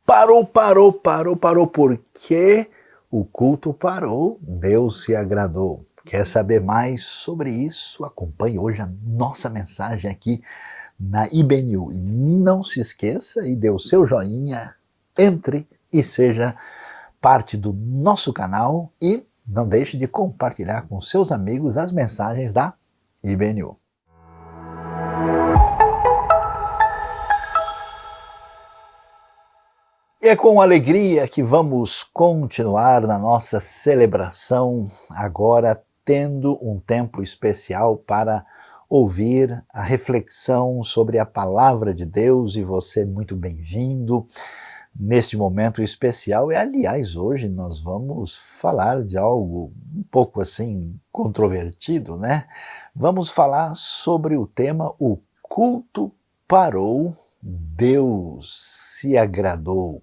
Parou, porque o culto parou, Deus se agradou. Quer saber mais sobre isso? Acompanhe hoje a nossa mensagem aqui na IBNU. E não se esqueça e dê o seu joinha, entre e seja parte do nosso canal e não deixe de compartilhar com seus amigos as mensagens da IBNU. E é com alegria que vamos continuar na nossa celebração, agora tendo um tempo especial para ouvir a reflexão sobre a Palavra de Deus, e você muito bem-vindo neste momento especial. E aliás, hoje nós vamos falar de algo um pouco assim controvertido, né? Vamos falar sobre o tema "O culto parou, Deus se agradou".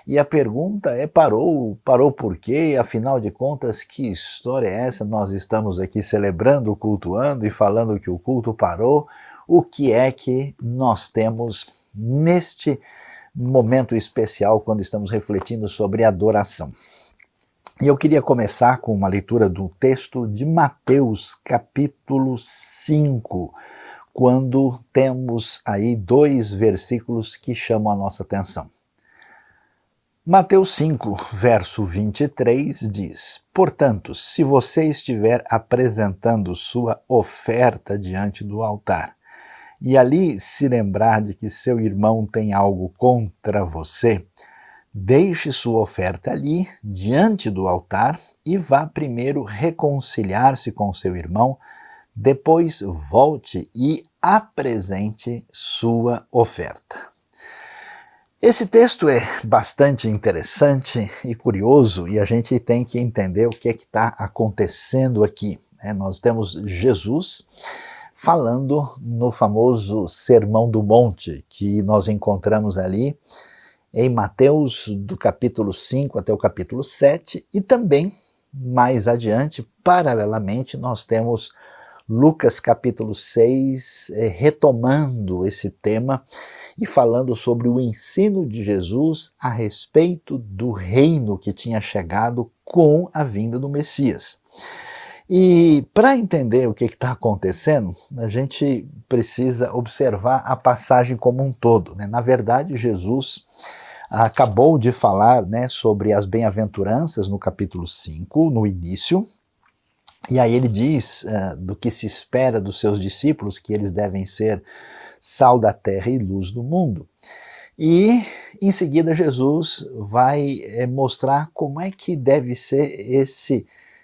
E a pergunta é: parou por quê? Afinal de contas, que história é essa? Nós estamos aqui celebrando, cultuando e falando que o culto parou. O que é que nós temos neste momento especial quando estamos refletindo sobre adoração? E eu queria começar com uma leitura do texto de Mateus capítulo 5, quando temos aí dois versículos que chamam a nossa atenção. Mateus 5, verso 23 diz: "Portanto, se você estiver apresentando sua oferta diante do altar, e ali se lembrar de que seu irmão tem algo contra você, deixe sua oferta ali, diante do altar, e vá primeiro reconciliar-se com seu irmão, depois volte e apresente sua oferta." Esse texto é bastante interessante e curioso, e a gente tem que entender o que é que está acontecendo aqui. Nós temos Jesus falando no famoso Sermão do Monte, que nós encontramos ali em Mateus do capítulo 5 até o capítulo 7, e também mais adiante, paralelamente, nós temos Lucas capítulo 6, retomando esse tema e falando sobre o ensino de Jesus a respeito do reino que tinha chegado com a vinda do Messias. E para entender o que está acontecendo, a gente precisa observar a passagem como um todo, né? Na verdade, Jesus acabou de falar, né, sobre as bem-aventuranças no capítulo 5, no início, e aí ele diz do que se espera dos seus discípulos, que eles devem ser sal da terra e luz do mundo. E em seguida Jesus vai mostrar como é que deve ser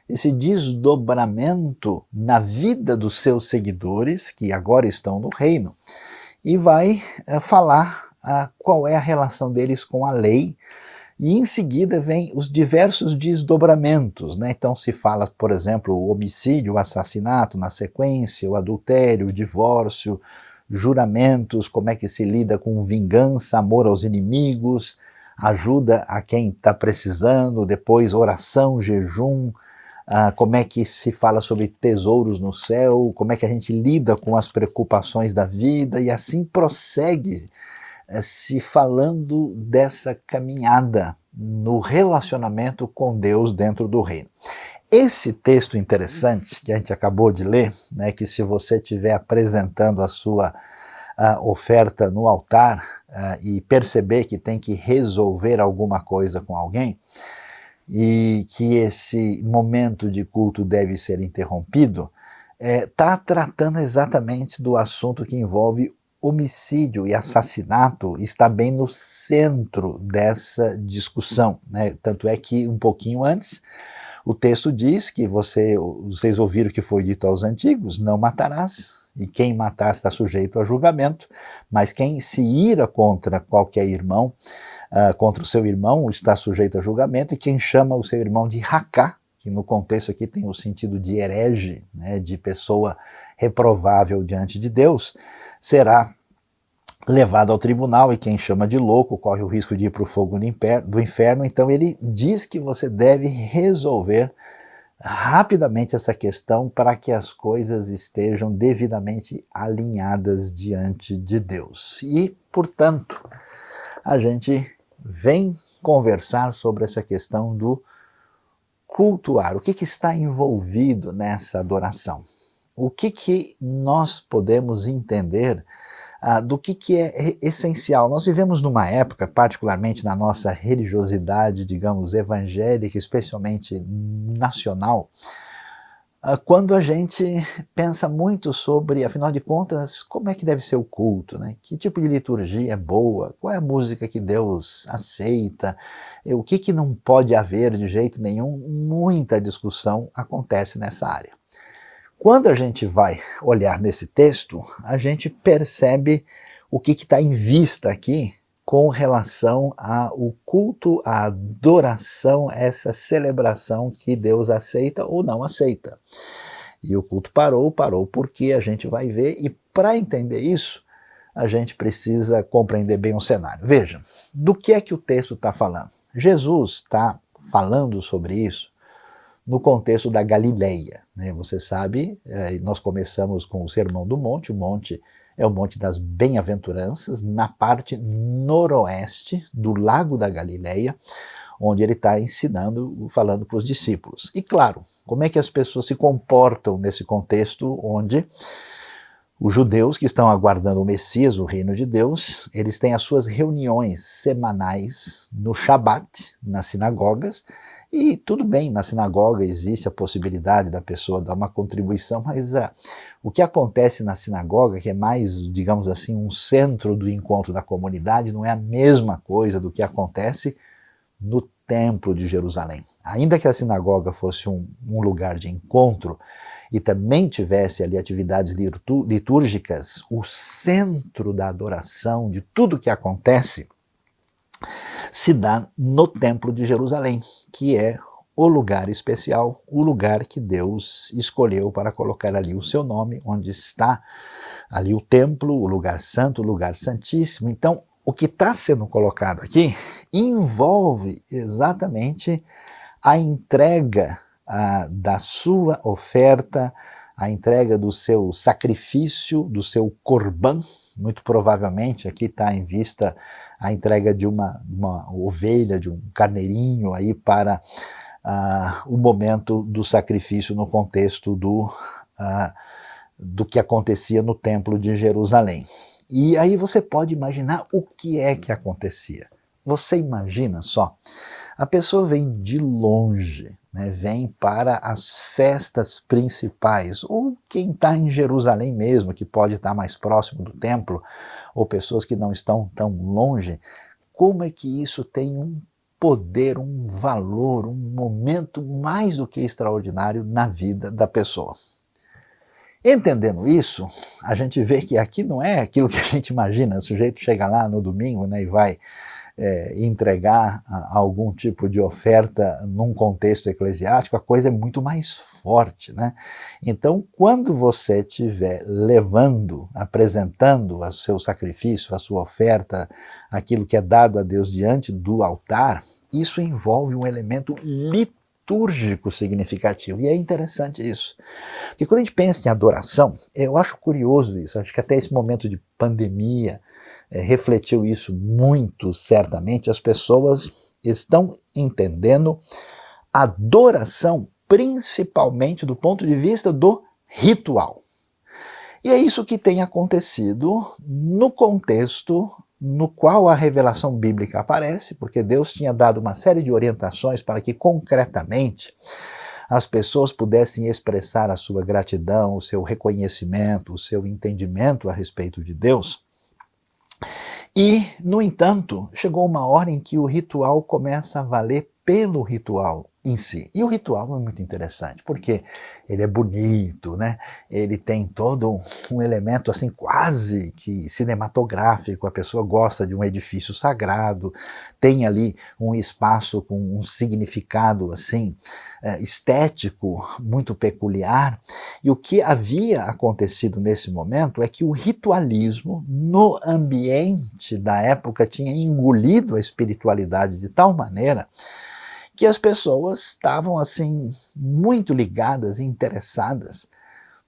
esse desdobramento na vida dos seus seguidores, que agora estão no reino, e vai falar qual é a relação deles com a lei. E em seguida vem os diversos desdobramentos, né? Então se fala, por exemplo, o homicídio, o assassinato na sequência, o adultério, o divórcio, juramentos, como é que se lida com vingança, amor aos inimigos, ajuda a quem está precisando, depois oração, jejum, como é que se fala sobre tesouros no céu, como é que a gente lida com as preocupações da vida, e assim prossegue se falando dessa caminhada no relacionamento com Deus dentro do reino. Esse texto interessante que a gente acabou de ler, né, que se você estiver apresentando a sua oferta no altar e perceber que tem que resolver alguma coisa com alguém, e que esse momento de culto deve ser interrompido, está tratando exatamente do assunto que envolve homicídio e assassinato, está bem no centro dessa discussão, né? Tanto é que um pouquinho antes o texto diz que vocês ouviram o que foi dito aos antigos: não matarás, e quem matar está sujeito a julgamento, mas quem se ira contra qualquer irmão, contra o seu irmão, está sujeito a julgamento, e quem chama o seu irmão de racá, que no contexto aqui tem o sentido de herege, né, de pessoa reprovável diante de Deus, será levado ao tribunal, e quem chama de louco corre o risco de ir para o fogo do inferno. Então ele diz que você deve resolver rapidamente essa questão para que as coisas estejam devidamente alinhadas diante de Deus. E, portanto, a gente vem conversar sobre essa questão do cultuar. O que está envolvido nessa adoração? O que nós podemos entender do que é essencial? Nós vivemos numa época, particularmente na nossa religiosidade, digamos, evangélica, especialmente nacional, quando a gente pensa muito sobre, afinal de contas, como é que deve ser o culto, né? Que tipo de liturgia é boa, qual é a música que Deus aceita, o que não pode haver de jeito nenhum. Muita discussão acontece nessa área. Quando a gente vai olhar nesse texto, a gente percebe o que está em vista aqui com relação ao culto, à adoração, essa celebração que Deus aceita ou não aceita. E o culto parou porque a gente vai ver, e para entender isso, a gente precisa compreender bem o cenário. Veja, do que é que o texto está falando? Jesus está falando sobre isso no contexto da Galileia, né? Você sabe, nós começamos com o Sermão do Monte. O monte é o Monte das Bem-aventuranças, na parte noroeste do Lago da Galileia, onde ele está ensinando, falando para os discípulos. E claro, como é que as pessoas se comportam nesse contexto onde os judeus que estão aguardando o Messias, o reino de Deus, eles têm as suas reuniões semanais no Shabat, nas sinagogas. E tudo bem, na sinagoga existe a possibilidade da pessoa dar uma contribuição, mas o que acontece na sinagoga, que é mais, digamos assim, um centro do encontro da comunidade, não é a mesma coisa do que acontece no Templo de Jerusalém. Ainda que a sinagoga fosse um lugar de encontro e também tivesse ali atividades litúrgicas, o centro da adoração, de tudo que acontece, se dá no Templo de Jerusalém, que é o lugar especial, o lugar que Deus escolheu para colocar ali o seu nome, onde está ali o templo, o lugar santo, o lugar santíssimo. Então, o que está sendo colocado aqui envolve exatamente a entrega da sua oferta, a entrega do seu sacrifício, do seu corban. Muito provavelmente aqui está em vista a entrega de uma ovelha, de um carneirinho aí para o momento do sacrifício no contexto do que acontecia no Templo de Jerusalém. E aí você pode imaginar o que é que acontecia. Você imagina só, a pessoa vem de longe, né, vem para as festas principais, ou quem está em Jerusalém mesmo, que pode estar mais próximo do templo, ou pessoas que não estão tão longe. Como é que isso tem um poder, um valor, um momento mais do que extraordinário na vida da pessoa? Entendendo isso, a gente vê que aqui não é aquilo que a gente imagina. O sujeito chega lá no domingo, né, e vai entregar algum tipo de oferta num contexto eclesiástico. A coisa é muito mais forte, né? Então, quando você estiver levando, apresentando o seu sacrifício, a sua oferta, aquilo que é dado a Deus diante do altar, isso envolve um elemento litúrgico significativo. E é interessante isso. Porque quando a gente pensa em adoração, eu acho curioso isso. Acho que até esse momento de pandemia refletiu isso muito certamente. As pessoas estão entendendo adoração principalmente do ponto de vista do ritual. E é isso que tem acontecido no contexto no qual a revelação bíblica aparece, porque Deus tinha dado uma série de orientações para que concretamente as pessoas pudessem expressar a sua gratidão, o seu reconhecimento, o seu entendimento a respeito de Deus. E, no entanto, chegou uma hora em que o ritual começa a valer pelo ritual em si. E o ritual é muito interessante, porque ele é bonito, né? Ele tem todo um elemento assim quase que cinematográfico. A pessoa gosta de um edifício sagrado, tem ali um espaço com um significado assim estético muito peculiar. E o que havia acontecido nesse momento é que o ritualismo no ambiente da época tinha engolido a espiritualidade de tal maneira que as pessoas estavam assim muito ligadas e interessadas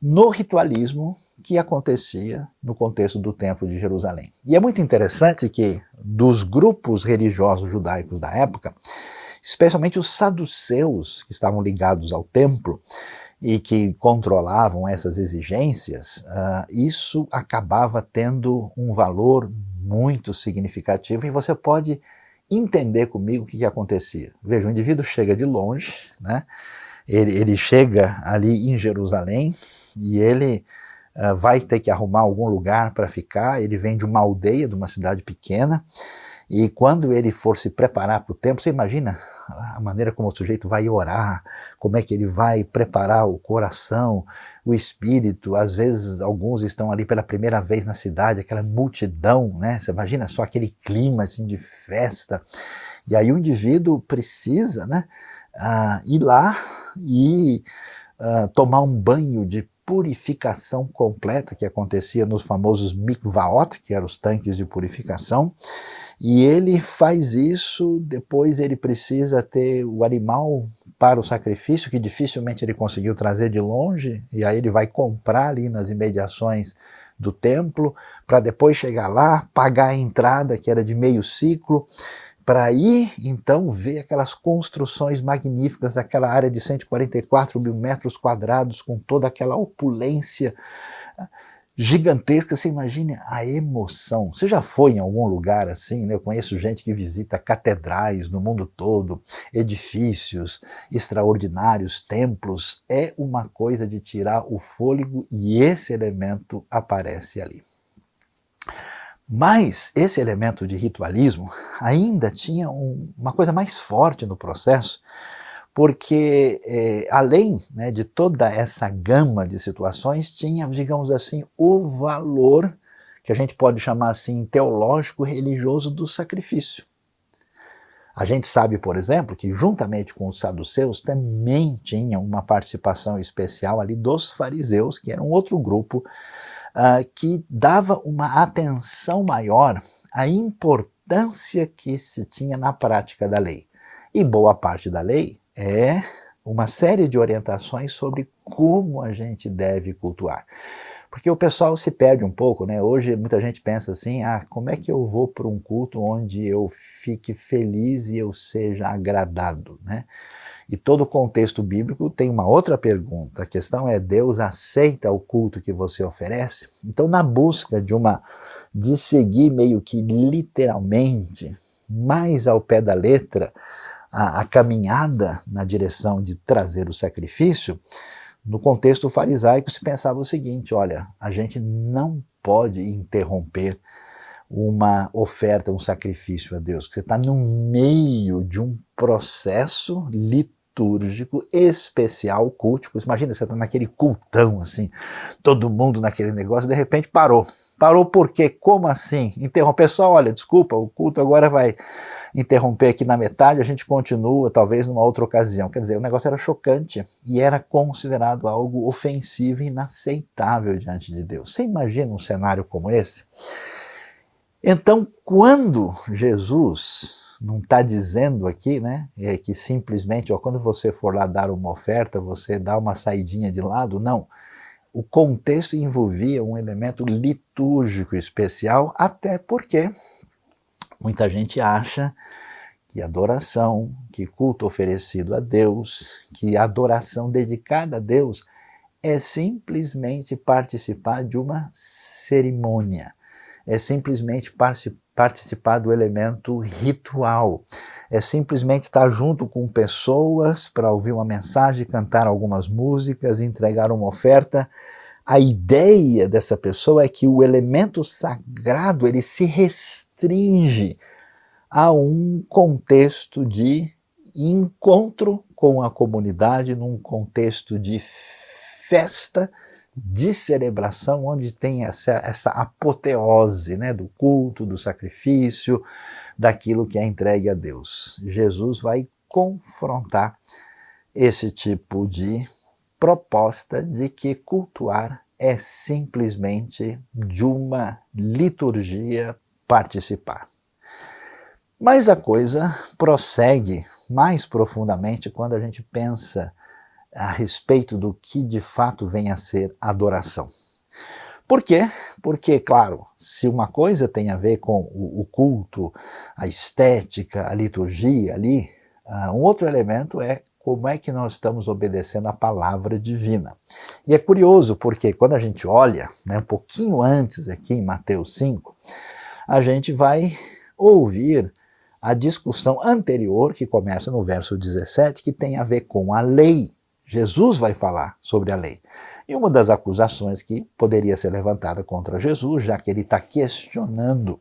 no ritualismo que acontecia no contexto do Templo de Jerusalém. E é muito interessante que dos grupos religiosos judaicos da época, especialmente os saduceus, que estavam ligados ao templo e que controlavam essas exigências, isso acabava tendo um valor muito significativo, e você pode entender comigo o que acontecia. Veja, o indivíduo chega de longe, né? Ele chega ali em Jerusalém e ele vai ter que arrumar algum lugar para ficar. Ele vem de uma aldeia, de uma cidade pequena, e quando ele for se preparar para o templo, você imagina a maneira como o sujeito vai orar, como é que ele vai preparar o coração, o espírito. Às vezes alguns estão ali pela primeira vez na cidade, aquela multidão, né? Você imagina só aquele clima assim, de festa. E aí o indivíduo precisa, né, ir lá e tomar um banho de purificação completa, que acontecia nos famosos mikvaot, que eram os tanques de purificação. E ele faz isso, depois ele precisa ter o animal para o sacrifício, que dificilmente ele conseguiu trazer de longe, e aí ele vai comprar ali nas imediações do templo, para depois chegar lá, pagar a entrada, que era de meio ciclo, para aí então ver aquelas construções magníficas daquela área de 144 mil metros quadrados, com toda aquela opulência gigantesca. Você imagina a emoção. Você já foi em algum lugar assim, né? Eu conheço gente que visita catedrais no mundo todo, edifícios extraordinários, templos. É uma coisa de tirar o fôlego, e esse elemento aparece ali. Mas esse elemento de ritualismo ainda tinha uma coisa mais forte no processo, porque além, né, de toda essa gama de situações, tinha, digamos assim, o valor, que a gente pode chamar assim, teológico, religioso do sacrifício. A gente sabe, por exemplo, que juntamente com os saduceus também tinha uma participação especial ali dos fariseus, que era um outro grupo que dava uma atenção maior à importância que se tinha na prática da lei. E boa parte da lei é uma série de orientações sobre como a gente deve cultuar. Porque o pessoal se perde um pouco, né? Hoje muita gente pensa assim, como é que eu vou para um culto onde eu fique feliz e eu seja agradado, né? E todo o contexto bíblico tem uma outra pergunta. A questão é, Deus aceita o culto que você oferece? Então, na busca de seguir meio que literalmente, mais ao pé da letra, a caminhada na direção de trazer o sacrifício, no contexto farisaico se pensava o seguinte: olha, a gente não pode interromper uma oferta, um sacrifício a Deus, porque você está no meio de um processo litúrgico especial, cultico. Imagina, você está naquele cultão assim, todo mundo naquele negócio, de repente parou. Parou por quê? Como assim? Interromper só, olha, desculpa, o culto agora vai interromper aqui na metade, a gente continua talvez numa outra ocasião. Quer dizer, o negócio era chocante e era considerado algo ofensivo e inaceitável diante de Deus. Você imagina um cenário como esse? Então, quando Jesus não está dizendo aqui, né, que simplesmente, quando você for lá dar uma oferta, você dá uma saidinha de lado, não. O contexto envolvia um elemento litúrgico especial, até porque muita gente acha que adoração, que culto oferecido a Deus, que adoração dedicada a Deus é simplesmente participar de uma cerimônia, é simplesmente participar do elemento ritual, é simplesmente estar junto com pessoas para ouvir uma mensagem, cantar algumas músicas, entregar uma oferta. A ideia dessa pessoa é que o elemento sagrado ele se restringe a um contexto de encontro com a comunidade, num contexto de festa, de celebração, onde tem essa apoteose, né, do culto, do sacrifício, daquilo que é entregue a Deus. Jesus vai confrontar esse tipo de proposta de que cultuar é simplesmente de uma liturgia participar. Mas a coisa prossegue mais profundamente quando a gente pensa a respeito do que de fato vem a ser adoração. Por quê? Porque, claro, se uma coisa tem a ver com o culto, a estética, a liturgia ali, um outro elemento é como é que nós estamos obedecendo a palavra divina. E é curioso porque quando a gente olha, né, um pouquinho antes aqui em Mateus 5, a gente vai ouvir a discussão anterior, que começa no verso 17, que tem a ver com a lei. Jesus vai falar sobre a lei. E uma das acusações que poderia ser levantada contra Jesus, já que ele está questionando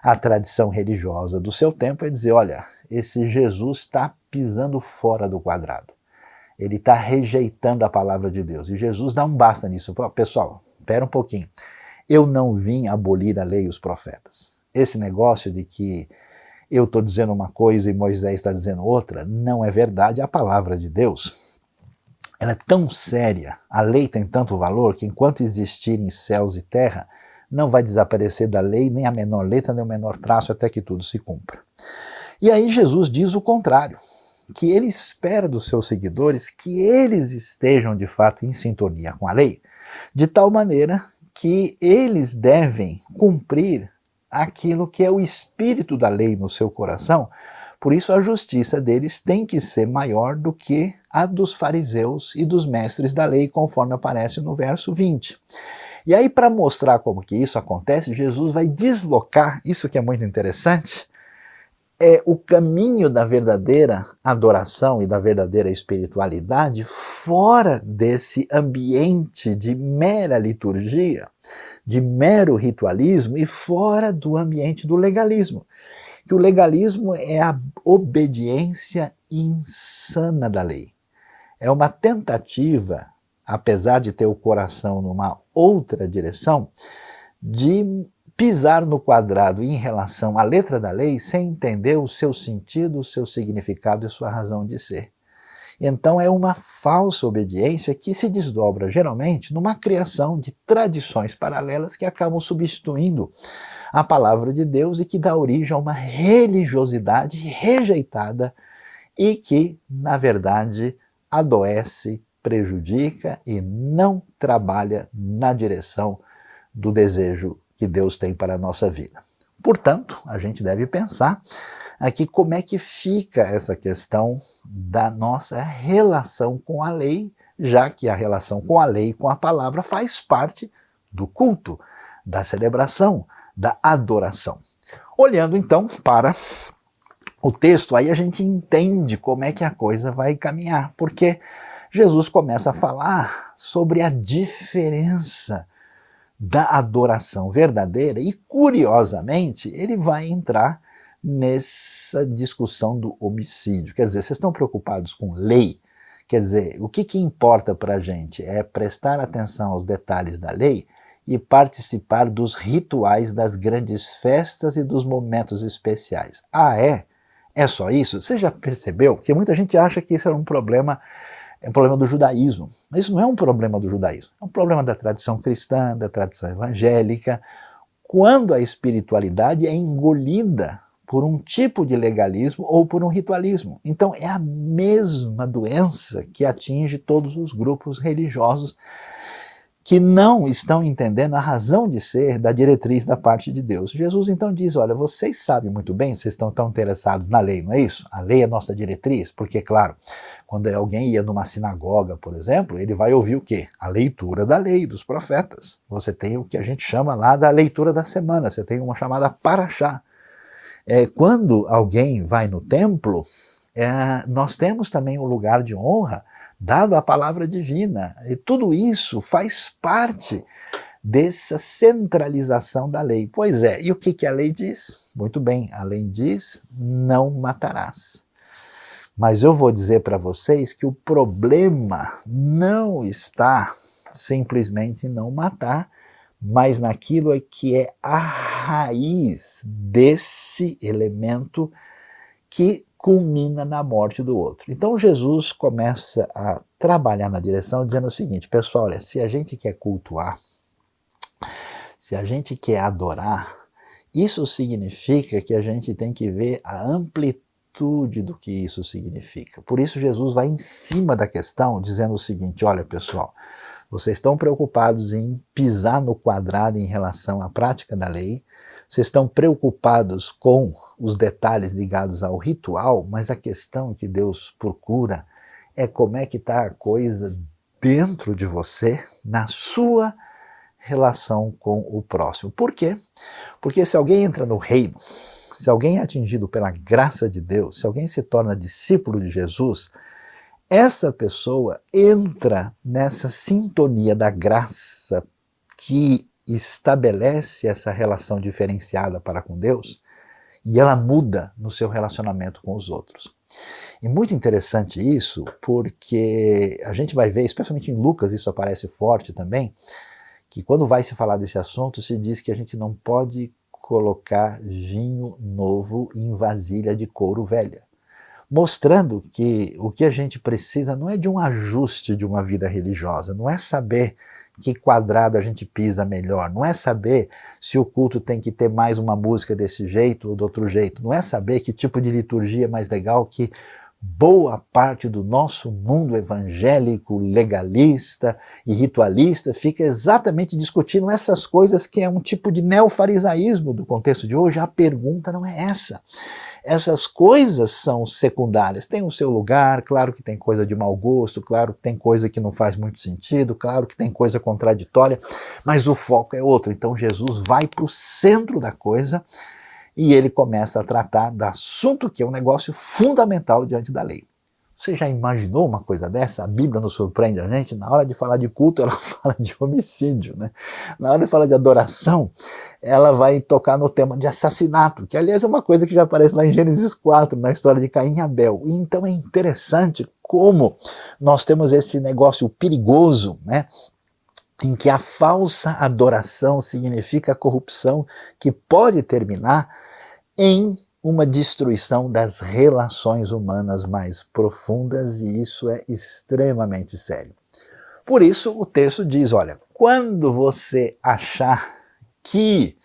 a tradição religiosa do seu tempo, é dizer, olha, esse Jesus está pisando fora do quadrado. Ele está rejeitando a palavra de Deus. E Jesus dá um basta nisso. Pessoal, espera um pouquinho. Eu não vim abolir a lei e os profetas. Esse negócio de que eu estou dizendo uma coisa e Moisés está dizendo outra, não é verdade. A palavra de Deus, ela é tão séria, a lei tem tanto valor, que enquanto existirem céus e terra, não vai desaparecer da lei nem a menor letra, nem o menor traço, até que tudo se cumpra. E aí Jesus diz o contrário, que ele espera dos seus seguidores que eles estejam de fato em sintonia com a lei, de tal maneira que eles devem cumprir aquilo que é o espírito da lei no seu coração. Por isso a justiça deles tem que ser maior do que a dos fariseus e dos mestres da lei, conforme aparece no verso 20. E aí, para mostrar como que isso acontece, Jesus vai deslocar, isso que é muito interessante, é o caminho da verdadeira adoração e da verdadeira espiritualidade fora desse ambiente de mera liturgia, de mero ritualismo e fora do ambiente do legalismo. Que o legalismo é a obediência insana da lei. É uma tentativa, apesar de ter o coração numa outra direção, de pisar no quadrado em relação à letra da lei sem entender o seu sentido, o seu significado e sua razão de ser. Então é uma falsa obediência que se desdobra geralmente numa criação de tradições paralelas que acabam substituindo a palavra de Deus e que dá origem a uma religiosidade rejeitada e que, na verdade, adoece, prejudica e não trabalha na direção do desejo que Deus tem para a nossa vida. Portanto, a gente deve pensar aqui como é que fica essa questão da nossa relação com a lei, já que a relação com a lei e com a palavra faz parte do culto, da celebração, da adoração. Olhando então para o texto, aí a gente entende como é que a coisa vai caminhar, porque Jesus começa a falar sobre a diferença da adoração verdadeira e, curiosamente, ele vai entrar nessa discussão do homicídio. Quer dizer, vocês estão preocupados com lei? Quer dizer, o que importa para a gente é prestar atenção aos detalhes da lei e participar dos rituais das grandes festas e dos momentos especiais. Ah, é? É só isso? Você já percebeu? Porque muita gente acha que isso é um problema do judaísmo. Mas isso não é um problema do judaísmo. É um problema da tradição cristã, da tradição evangélica, quando a espiritualidade é engolida por um tipo de legalismo ou por um ritualismo. Então é a mesma doença que atinge todos os grupos religiosos que não estão entendendo a razão de ser da diretriz da parte de Deus. Jesus então diz, olha, vocês sabem muito bem, vocês estão tão interessados na lei, não é isso? A lei é nossa diretriz, porque, claro, quando alguém ia numa sinagoga, por exemplo, ele vai ouvir o quê? A leitura da lei, dos profetas. Você tem o que a gente chama lá da leitura da semana, você tem uma chamada paraxá. Quando alguém vai no templo, nós temos também um lugar de honra dado à palavra divina. E tudo isso faz parte dessa centralização da lei. Pois é, e o que a lei diz? Muito bem, a lei diz, não matarás. Mas eu vou dizer para vocês que o problema não está simplesmente em não matar, mas naquilo que é a raiz desse elemento que culmina na morte do outro. Então Jesus começa a trabalhar na direção dizendo o seguinte, pessoal, olha, se a gente quer cultuar, se a gente quer adorar, isso significa que a gente tem que ver a amplitude do que isso significa. Por isso Jesus vai em cima da questão dizendo o seguinte, olha pessoal, vocês estão preocupados em pisar no quadrado em relação à prática da lei, vocês estão preocupados com os detalhes ligados ao ritual, mas a questão que Deus procura é como é que está a coisa dentro de você, na sua relação com o próximo. Por quê? Porque se alguém entra no reino, se alguém é atingido pela graça de Deus, se alguém se torna discípulo de Jesus, essa pessoa entra nessa sintonia da graça que estabelece essa relação diferenciada para com Deus e ela muda no seu relacionamento com os outros. E muito interessante isso, porque a gente vai ver, especialmente em Lucas, isso aparece forte também, que quando vai se falar desse assunto, se diz que a gente não pode colocar vinho novo em vasilha de couro velha. Mostrando que o que a gente precisa não é de um ajuste de uma vida religiosa, não é saber que quadrado a gente pisa melhor, não é saber se o culto tem que ter mais uma música desse jeito ou do outro jeito, não é saber que tipo de liturgia é mais legal, que boa parte do nosso mundo evangélico, legalista e ritualista fica exatamente discutindo essas coisas que é um tipo de neofarisaísmo do contexto de hoje. A pergunta não é essa. Essas coisas são secundárias, tem o seu lugar, claro que tem coisa de mau gosto, claro que tem coisa que não faz muito sentido, claro que tem coisa contraditória, mas o foco é outro. Então Jesus vai para o centro da coisa e ele começa a tratar do assunto que é um negócio fundamental diante da lei. Você já imaginou uma coisa dessa? A Bíblia nos surpreende a gente, na hora de falar de culto, ela fala de homicídio, né? Na hora de falar de adoração, ela vai tocar no tema de assassinato, que aliás é uma coisa que já aparece lá em Gênesis 4, na história de Caim e Abel. E então é interessante como nós temos esse negócio perigoso, né? Em que a falsa adoração significa a corrupção que pode terminar em uma destruição das relações humanas mais profundas, e isso é extremamente sério. Por isso o texto diz, olha, quando você achar que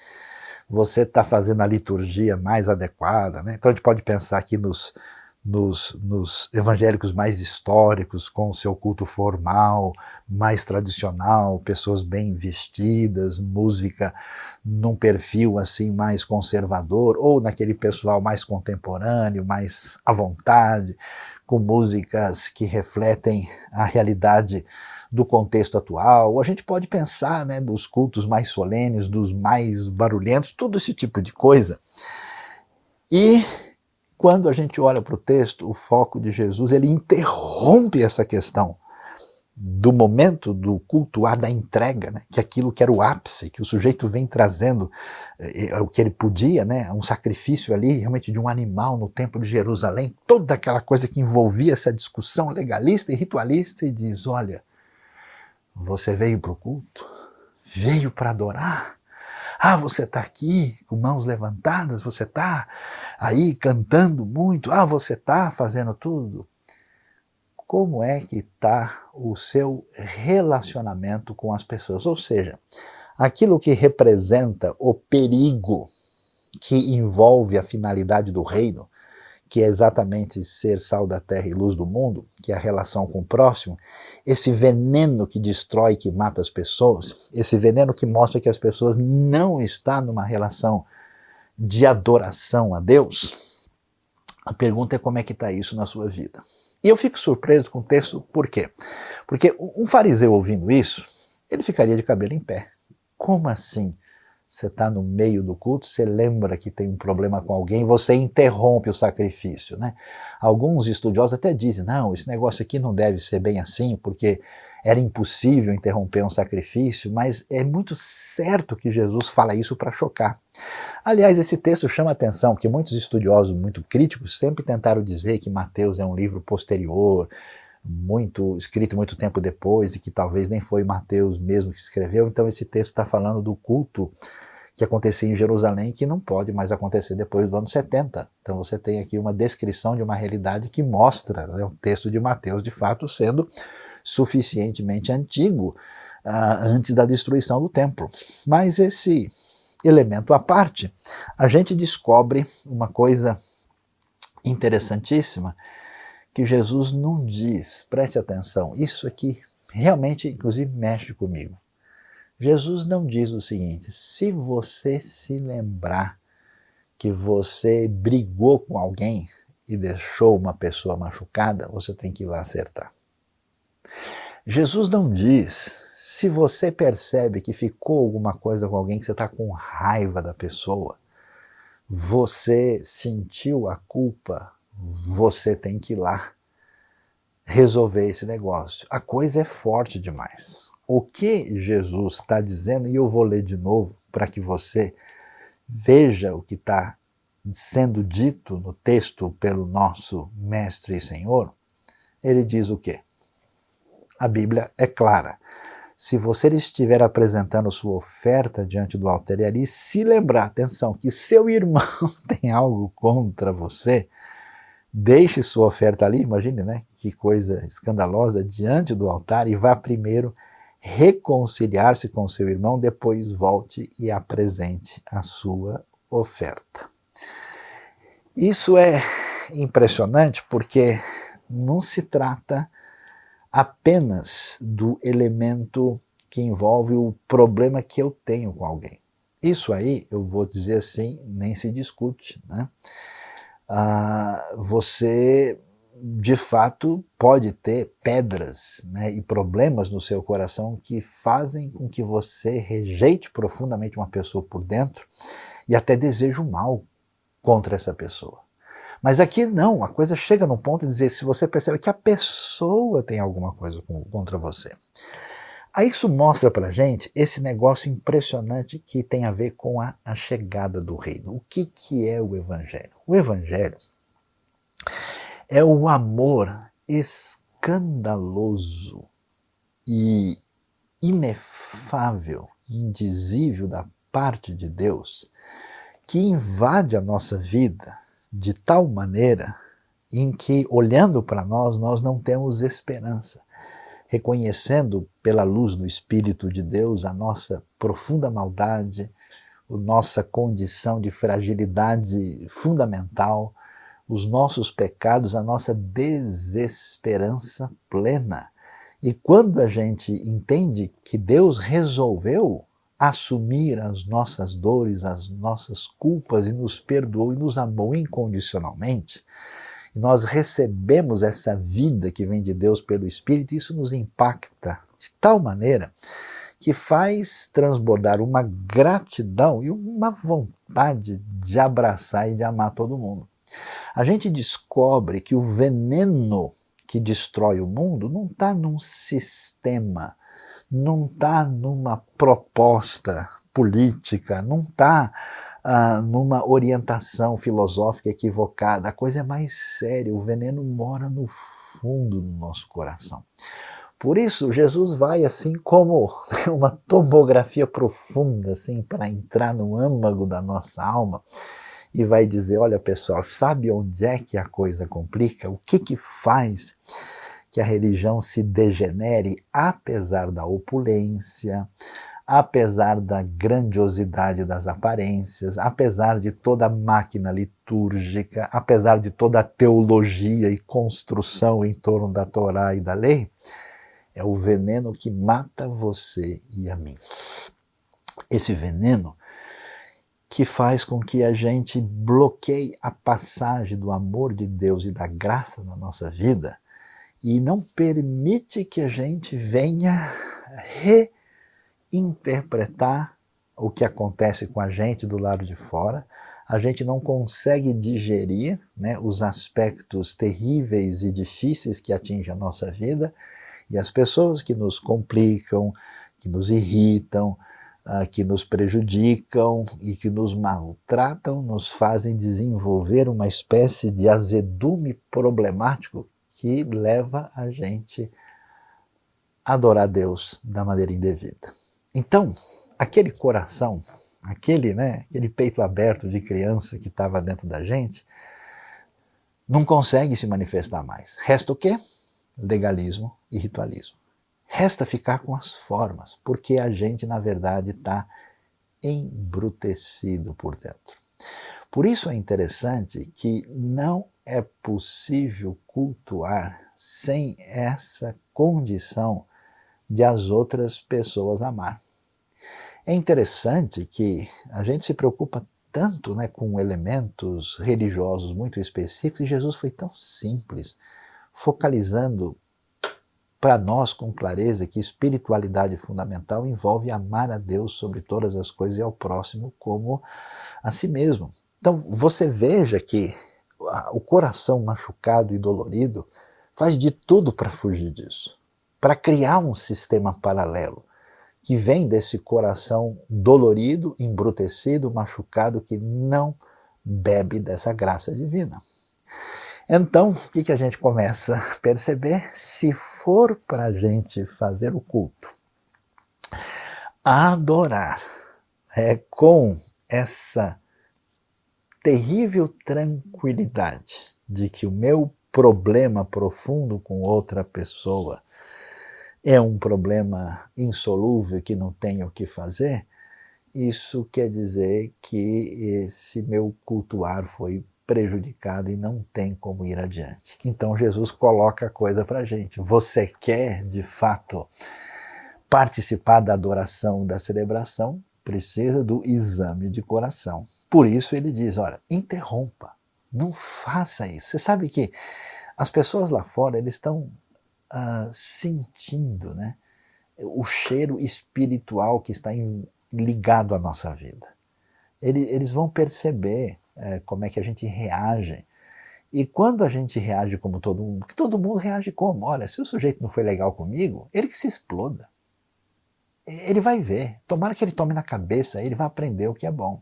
você está fazendo a liturgia mais adequada, né? Então a gente pode pensar aqui nos evangélicos mais históricos, com o seu culto formal, mais tradicional, pessoas bem vestidas, música num perfil assim mais conservador, ou naquele pessoal mais contemporâneo, mais à vontade, com músicas que refletem a realidade do contexto atual. Ou a gente pode pensar, né, dos cultos mais solenes, dos mais barulhentos, todo esse tipo de coisa. E quando a gente olha para o texto, o foco de Jesus, ele interrompe essa questão do momento do cultuar, da entrega, né? Que aquilo que era o ápice, que o sujeito vem trazendo o que ele podia, né? Um sacrifício ali realmente de um animal no templo de Jerusalém, toda aquela coisa que envolvia essa discussão legalista e ritualista, e diz, olha, você veio para o culto, veio para adorar. Ah, você está aqui com mãos levantadas, você está aí cantando muito, ah, você está fazendo tudo. Como é que está o seu relacionamento com as pessoas? Ou seja, aquilo que representa o perigo que envolve a finalidade do reino, que é exatamente ser sal da terra e luz do mundo, que é a relação com o próximo, esse veneno que destrói, que mata as pessoas, esse veneno que mostra que as pessoas não estão numa relação de adoração a Deus, a pergunta é como é que está isso na sua vida. E eu fico surpreso com o texto, por quê? Porque um fariseu ouvindo isso, ele ficaria de cabelo em pé. Como assim? Você está no meio do culto, você lembra que tem um problema com alguém, você interrompe o sacrifício, né? Alguns estudiosos até dizem, não, esse negócio aqui não deve ser bem assim, porque era impossível interromper um sacrifício, mas é muito certo que Jesus fala isso para chocar. Aliás, esse texto chama a atenção, porque muitos estudiosos muito críticos sempre tentaram dizer que Mateus é um livro posterior, escrito muito tempo depois, e que talvez nem foi Mateus mesmo que escreveu. Então esse texto está falando do culto que acontecia em Jerusalém, que não pode mais acontecer depois do ano 70. Então você tem aqui uma descrição de uma realidade que mostra, né, o texto de Mateus de fato sendo suficientemente antigo, antes da destruição do templo. Mas esse elemento à parte, a gente descobre uma coisa interessantíssima, que Jesus não diz, preste atenção, isso aqui realmente, inclusive, mexe comigo. Jesus não diz o seguinte: se você se lembrar que você brigou com alguém e deixou uma pessoa machucada, você tem que ir lá acertar. Jesus não diz: se você percebe que ficou alguma coisa com alguém, que você está com raiva da pessoa, você sentiu a culpa, você tem que ir lá resolver esse negócio. A coisa é forte demais. O que Jesus está dizendo, e eu vou ler de novo para que você veja o que está sendo dito no texto pelo nosso Mestre e Senhor, ele diz o quê? A Bíblia é clara. Se você estiver apresentando sua oferta diante do altar e ali se lembrar, atenção, que seu irmão tem algo contra você, deixe sua oferta ali, imagine, né? Que coisa escandalosa, diante do altar, e vá primeiro reconciliar-se com seu irmão, depois volte e apresente a sua oferta. Isso é impressionante porque não se trata apenas do elemento que envolve o problema que eu tenho com alguém. Isso aí, eu vou dizer assim, nem se discute, né? Você de fato pode ter pedras, né, e problemas no seu coração que fazem com que você rejeite profundamente uma pessoa por dentro e até deseje o mal contra essa pessoa. Mas aqui não, a coisa chega num ponto de dizer, se você percebe que a pessoa tem alguma coisa contra você. Aí isso mostra pra gente esse negócio impressionante que tem a ver com a chegada do reino. O que é o Evangelho? O Evangelho é o amor escandaloso e inefável, indizível da parte de Deus, que invade a nossa vida de tal maneira em que, olhando para nós, nós não temos esperança, reconhecendo pela luz do Espírito de Deus a nossa profunda maldade, a nossa condição de fragilidade fundamental, os nossos pecados, a nossa desesperança plena. E quando a gente entende que Deus resolveu assumir as nossas dores, as nossas culpas, e nos perdoou e nos amou incondicionalmente, e nós recebemos essa vida que vem de Deus pelo Espírito, isso nos impacta de tal maneira que faz transbordar uma gratidão e uma vontade de abraçar e de amar todo mundo. A gente descobre que o veneno que destrói o mundo não está num sistema, não está numa proposta política, não está numa orientação filosófica equivocada. A coisa é mais séria, o veneno mora no fundo do nosso coração. Por isso, Jesus vai assim como uma tomografia profunda, assim, para entrar no âmago da nossa alma, e vai dizer, olha pessoal, sabe onde é que a coisa complica? O que faz que a religião se degenere, apesar da opulência, apesar da grandiosidade das aparências, apesar de toda a máquina litúrgica, apesar de toda a teologia e construção em torno da Torá e da lei? É o veneno que mata você e a mim. Esse veneno que faz com que a gente bloqueie a passagem do amor de Deus e da graça na nossa vida e não permite que a gente venha reinterpretar o que acontece com a gente do lado de fora. A gente não consegue digerir, né, os aspectos terríveis e difíceis que atingem a nossa vida, e as pessoas que nos complicam, que nos irritam, que nos prejudicam e que nos maltratam, nos fazem desenvolver uma espécie de azedume problemático que leva a gente a adorar Deus da maneira indevida. Então, aquele coração, aquele peito aberto de criança que estava dentro da gente, não consegue se manifestar mais. Resta o quê? Legalismo e ritualismo. Resta ficar com as formas, porque a gente, na verdade, está embrutecido por dentro. Por isso é interessante que não é possível cultuar sem essa condição de as outras pessoas amar. É interessante que a gente se preocupa tanto, né, com elementos religiosos muito específicos, e Jesus foi tão simples, focalizando para nós com clareza que espiritualidade fundamental envolve amar a Deus sobre todas as coisas e ao próximo como a si mesmo. Então você veja que o coração machucado e dolorido faz de tudo para fugir disso, para criar um sistema paralelo que vem desse coração dolorido, embrutecido, machucado, que não bebe dessa graça divina. Então, o que a gente começa a perceber? Se for para a gente fazer o culto, adorar, com essa terrível tranquilidade de que o meu problema profundo com outra pessoa é um problema insolúvel que não tenho o que fazer, isso quer dizer que esse meu cultuar foi prejudicado e não tem como ir adiante. Então Jesus coloca a coisa para a gente. Você quer, de fato, participar da adoração, da celebração, precisa do exame de coração. Por isso ele diz, olha, interrompa, não faça isso. Você sabe que as pessoas lá fora, eles estão sentindo, né, o cheiro espiritual que está ligado à nossa vida. Eles vão perceber como é que a gente reage. E quando a gente reage como todo mundo, que todo mundo reage como? Olha, se o sujeito não foi legal comigo, ele que se exploda. Ele vai ver, tomara que ele tome na cabeça, ele vai aprender o que é bom.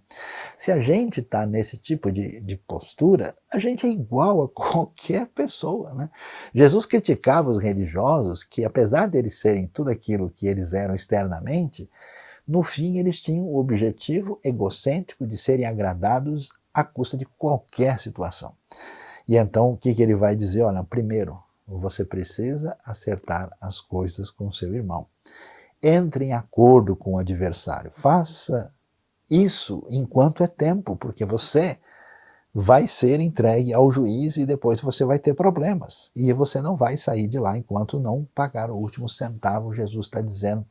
Se a gente está nesse tipo de postura, a gente é igual a qualquer pessoa, né? Jesus criticava os religiosos que, apesar de eles serem tudo aquilo que eles eram externamente, no fim eles tinham o objetivo egocêntrico de serem agradados à custa de qualquer situação. E então o que ele vai dizer? Olha, primeiro, você precisa acertar as coisas com seu irmão. Entre em acordo com o adversário. Faça isso enquanto é tempo, porque você vai ser entregue ao juiz e depois você vai ter problemas. E você não vai sair de lá enquanto não pagar o último centavo. Jesus está dizendo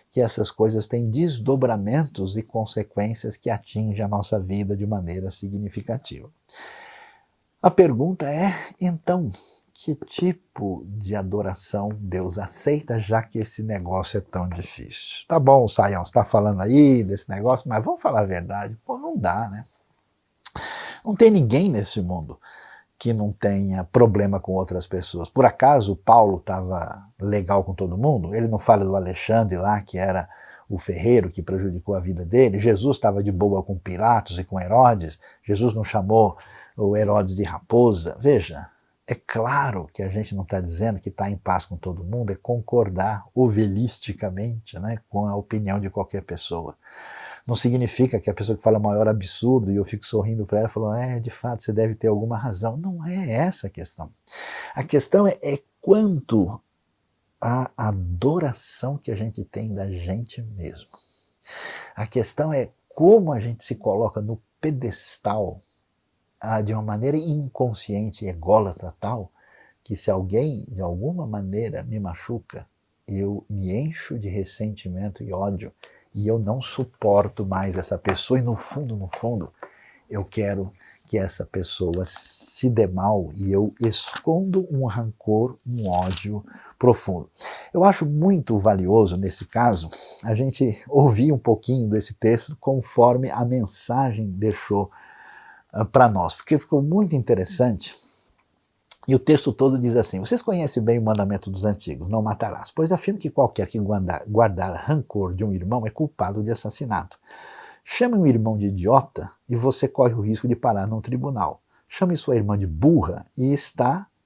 que essas coisas têm desdobramentos e consequências que atingem a nossa vida de maneira significativa. A pergunta é, então, que tipo de adoração Deus aceita, já que esse negócio é tão difícil? Tá bom, Saião, você está falando aí desse negócio, mas vamos falar a verdade. Pô, não dá, né? Não tem ninguém nesse mundo que não tenha problema com outras pessoas. Por acaso Paulo estava legal com todo mundo? Ele não fala do Alexandre lá, que era o ferreiro que prejudicou a vida dele? Jesus estava de boa com Pilatos e com Herodes? Jesus não chamou o Herodes de raposa? Veja, é claro que a gente não está dizendo que está em paz com todo mundo, é concordar ovelisticamente, né, com a opinião de qualquer pessoa. Não significa que a pessoa que fala o maior absurdo e eu fico sorrindo para ela e falo, de fato, você deve ter alguma razão. Não é essa a questão. A questão é quanto à adoração que a gente tem da gente mesmo. A questão é como a gente se coloca no pedestal de uma maneira inconsciente e ególatra tal, que se alguém de alguma maneira me machuca, eu me encho de ressentimento e ódio, e eu não suporto mais essa pessoa, e no fundo, eu quero que essa pessoa se dê mal, e eu escondo um rancor, um ódio profundo. Eu acho muito valioso, nesse caso, a gente ouvir um pouquinho desse texto conforme a mensagem deixou para nós, porque ficou muito interessante. E o texto todo diz assim, vocês conhecem bem o mandamento dos antigos, não matarás, pois afirmo que qualquer que guardar rancor de um irmão é culpado de assassinato. Chame um irmão de idiota e você corre o risco de parar num tribunal. Chame sua irmã de burra e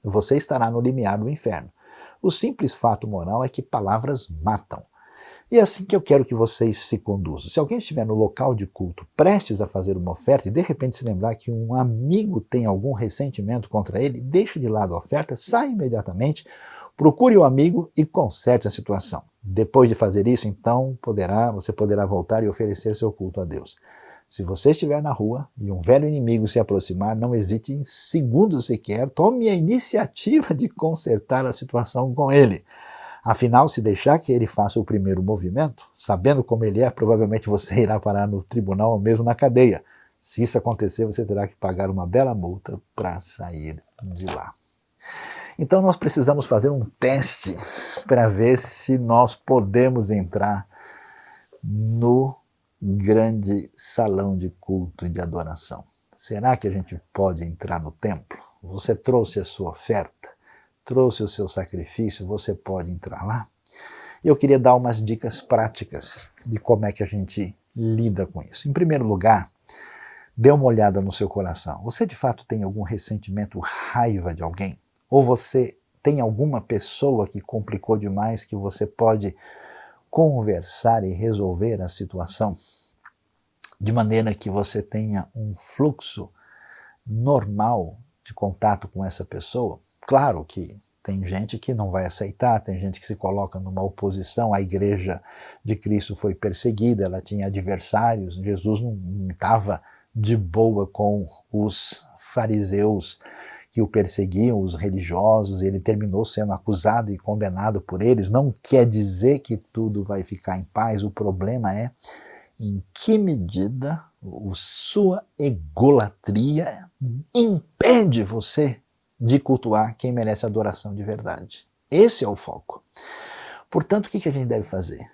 você estará no limiar do inferno. O simples fato moral é que palavras matam. E é assim que eu quero que vocês se conduzam. Se alguém estiver no local de culto prestes a fazer uma oferta e de repente se lembrar que um amigo tem algum ressentimento contra ele, deixe de lado a oferta, saia imediatamente, procure o amigo e conserte a situação. Depois de fazer isso, então, você poderá voltar e oferecer seu culto a Deus. Se você estiver na rua e um velho inimigo se aproximar, não hesite em segundos sequer, tome a iniciativa de consertar a situação com ele. Afinal, se deixar que ele faça o primeiro movimento, sabendo como ele é, provavelmente você irá parar no tribunal ou mesmo na cadeia. Se isso acontecer, você terá que pagar uma bela multa para sair de lá. Então nós precisamos fazer um teste para ver se nós podemos entrar no grande salão de culto e de adoração. Será que a gente pode entrar no templo? Você trouxe a sua oferta, trouxe o seu sacrifício, você pode entrar lá? Eu queria dar umas dicas práticas de como é que a gente lida com isso. Em primeiro lugar, dê uma olhada no seu coração. Você de fato tem algum ressentimento, raiva de alguém? Ou você tem alguma pessoa que complicou demais que você pode conversar e resolver a situação de maneira que você tenha um fluxo normal de contato com essa pessoa? Claro que tem gente que não vai aceitar, tem gente que se coloca numa oposição. A igreja de Cristo foi perseguida, ela tinha adversários. Jesus não estava de boa com os fariseus que o perseguiam, os religiosos. Ele terminou sendo acusado e condenado por eles. Não quer dizer que tudo vai ficar em paz. O problema é em que medida a sua egolatria impede você de cultuar quem merece adoração de verdade. Esse é o foco. Portanto, o que a gente deve fazer?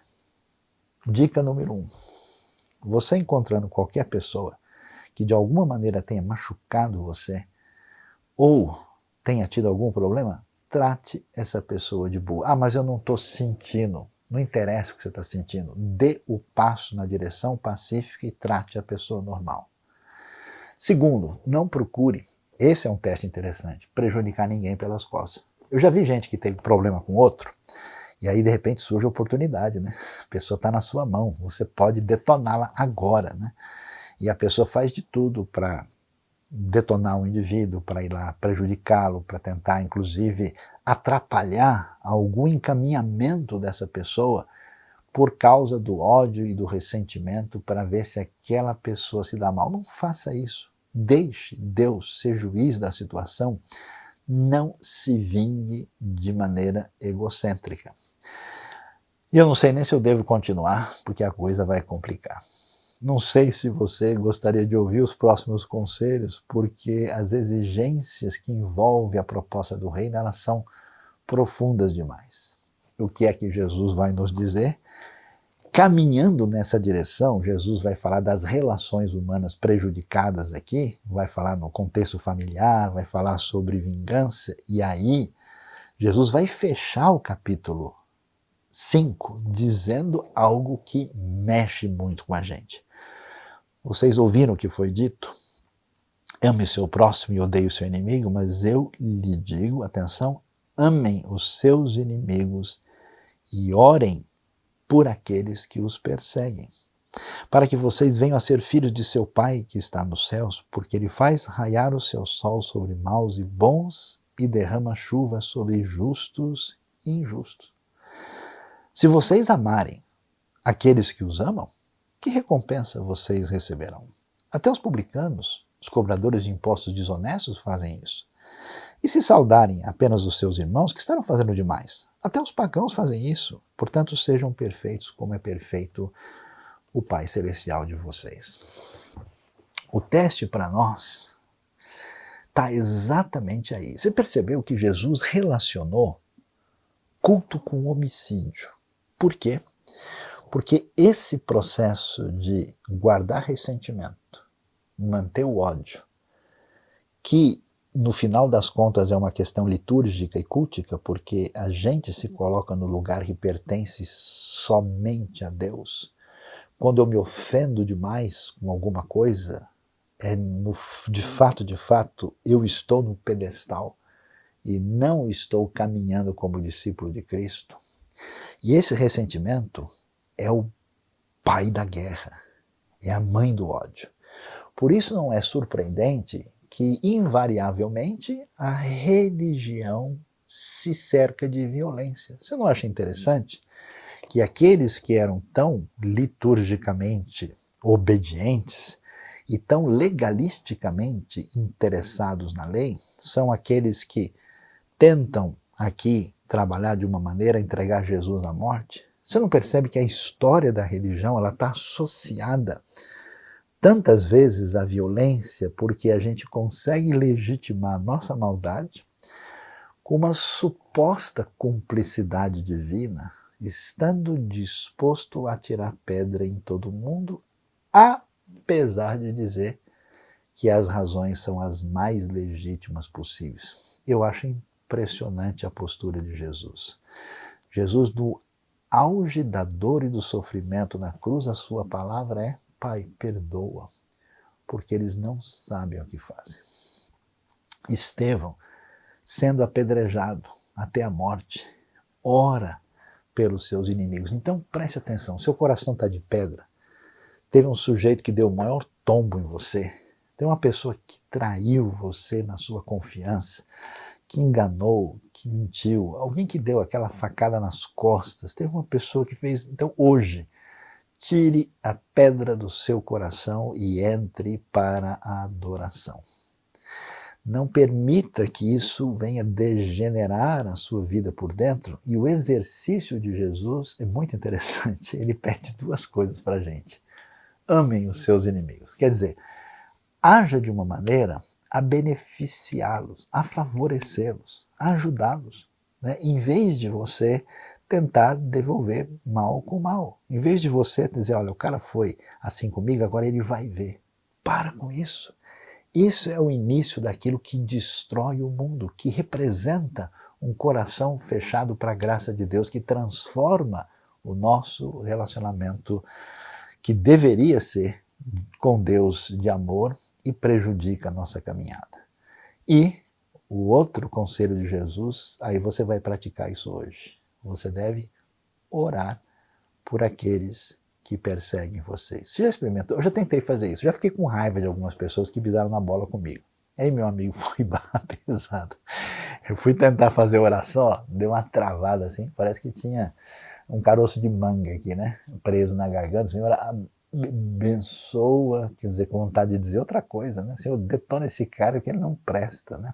Dica número 1. Você encontrando qualquer pessoa que de alguma maneira tenha machucado você, ou tenha tido algum problema, trate essa pessoa de boa. Ah, mas eu não estou sentindo. Não interessa o que você está sentindo. Dê o passo na direção pacífica e trate a pessoa normal. Segundo, não procure, esse é um teste interessante, prejudicar ninguém pelas costas. Eu já vi gente que teve problema com outro, e aí de repente surge a oportunidade, né? A pessoa está na sua mão, você pode detoná-la agora, né? E a pessoa faz de tudo para detonar um indivíduo, para ir lá prejudicá-lo, para tentar inclusive atrapalhar algum encaminhamento dessa pessoa por causa do ódio e do ressentimento, para ver se aquela pessoa se dá mal. Não faça isso. Deixe Deus ser juiz da situação. Não se vingue de maneira egocêntrica. E eu não sei nem se eu devo continuar, porque a coisa vai complicar. Não sei se você gostaria de ouvir os próximos conselhos, porque as exigências que envolvem a proposta do reino, elas são profundas demais. O que é que Jesus vai nos dizer? Caminhando nessa direção, Jesus vai falar das relações humanas prejudicadas aqui, vai falar no contexto familiar, vai falar sobre vingança, e aí Jesus vai fechar o capítulo 5 dizendo algo que mexe muito com a gente. Vocês ouviram o que foi dito? Ame seu próximo e odeie o seu inimigo, mas eu lhe digo, atenção, amem os seus inimigos e orem por aqueles que os perseguem, para que vocês venham a ser filhos de seu Pai que está nos céus, porque Ele faz raiar o seu sol sobre maus e bons e derrama chuva sobre justos e injustos. Se vocês amarem aqueles que os amam, que recompensa vocês receberão? Até os publicanos, os cobradores de impostos desonestos fazem isso. E se saudarem apenas os seus irmãos, que estarão fazendo demais? Até os pagãos fazem isso. Portanto, sejam perfeitos como é perfeito o Pai Celestial de vocês. O teste para nós está exatamente aí. Você percebeu que Jesus relacionou culto com homicídio. Por quê? Porque esse processo de guardar ressentimento, manter o ódio, que no final das contas é uma questão litúrgica e cultica, porque a gente se coloca no lugar que pertence somente a Deus. Quando eu me ofendo demais com alguma coisa, de fato, eu estou no pedestal e não estou caminhando como discípulo de Cristo. E esse ressentimento é o pai da guerra, é a mãe do ódio. Por isso não é surpreendente que, invariavelmente, a religião se cerca de violência. Você não acha interessante que aqueles que eram tão liturgicamente obedientes e tão legalisticamente interessados na lei são aqueles que tentam aqui trabalhar de uma maneira a entregar Jesus à morte? Você não percebe que a história da religião está associada tantas vezes à violência porque a gente consegue legitimar a nossa maldade com uma suposta cumplicidade divina, estando disposto a tirar pedra em todo mundo, apesar de dizer que as razões são as mais legítimas possíveis. Eu acho impressionante a postura de Jesus. Jesus, no auge da dor e do sofrimento na cruz, a sua palavra é: Pai, perdoa, porque eles não sabem o que fazem. Estevão, sendo apedrejado até a morte, ora pelos seus inimigos. Então preste atenção, seu coração está de pedra, teve um sujeito que deu o maior tombo em você, tem uma pessoa que traiu você na sua confiança, que enganou, que mentiu, alguém que deu aquela facada nas costas, teve uma pessoa que fez. Então hoje, tire a pedra do seu coração e entre para a adoração. Não permita que isso venha degenerar a sua vida por dentro. E o exercício de Jesus é muito interessante. Ele pede duas coisas para a gente. Amem os seus inimigos. Quer dizer, haja de uma maneira a beneficiá-los, a favorecê-los, a ajudá-los, né? Em vez de você tentar devolver mal com mal. Em vez de você dizer: olha, o cara foi assim comigo, agora ele vai ver. Para com isso. Isso é o início daquilo que destrói o mundo, que representa um coração fechado para a graça de Deus, que transforma o nosso relacionamento, que deveria ser com Deus de amor, e prejudica a nossa caminhada. E o outro conselho de Jesus, aí você vai praticar isso hoje. Você deve orar por aqueles que perseguem vocês. Você já experimentou? Eu já tentei fazer isso. Já fiquei com raiva de algumas pessoas que pisaram na bola comigo. Aí meu amigo foi barra pesada. Eu fui tentar fazer oração, ó, deu uma travada assim, parece que tinha um caroço de manga aqui, né? Preso na garganta. Senhor, abençoa, quer dizer, com vontade de dizer outra coisa, né? Senhor, detona esse cara que ele não presta, né?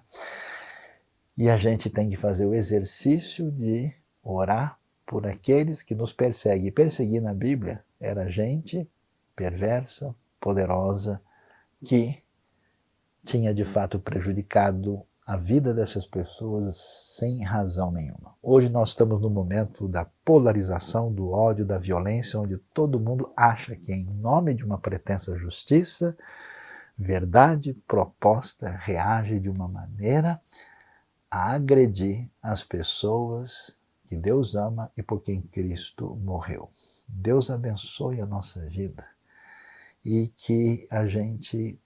E a gente tem que fazer o exercício de orar por aqueles que nos perseguem. E perseguir na Bíblia era gente perversa, poderosa, que tinha de fato prejudicado a vida dessas pessoas sem razão nenhuma. Hoje nós estamos no momento da polarização, do ódio, da violência, onde todo mundo acha que em nome de uma pretensa justiça, verdade proposta reage de uma maneira a agredir as pessoas que Deus ama e por quem Cristo morreu. Deus abençoe a nossa vida e que a gente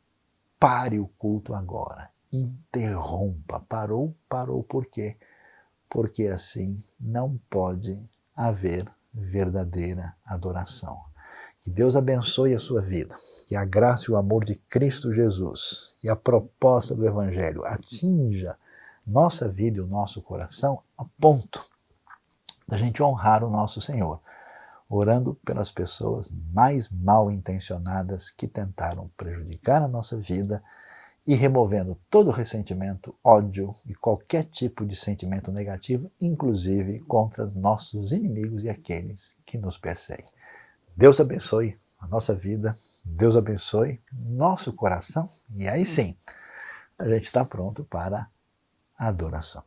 pare o culto agora, interrompa. Parou por quê? Porque assim não pode haver verdadeira adoração. Que Deus abençoe a sua vida, que a graça e o amor de Cristo Jesus e a proposta do Evangelho atinja nossa vida e o nosso coração a ponto da gente honrar o nosso Senhor, orando pelas pessoas mais mal intencionadas que tentaram prejudicar a nossa vida e removendo todo ressentimento, ódio e qualquer tipo de sentimento negativo, inclusive contra nossos inimigos e aqueles que nos perseguem. Deus abençoe a nossa vida, Deus abençoe nosso coração, e aí sim, a gente está pronto para a adoração.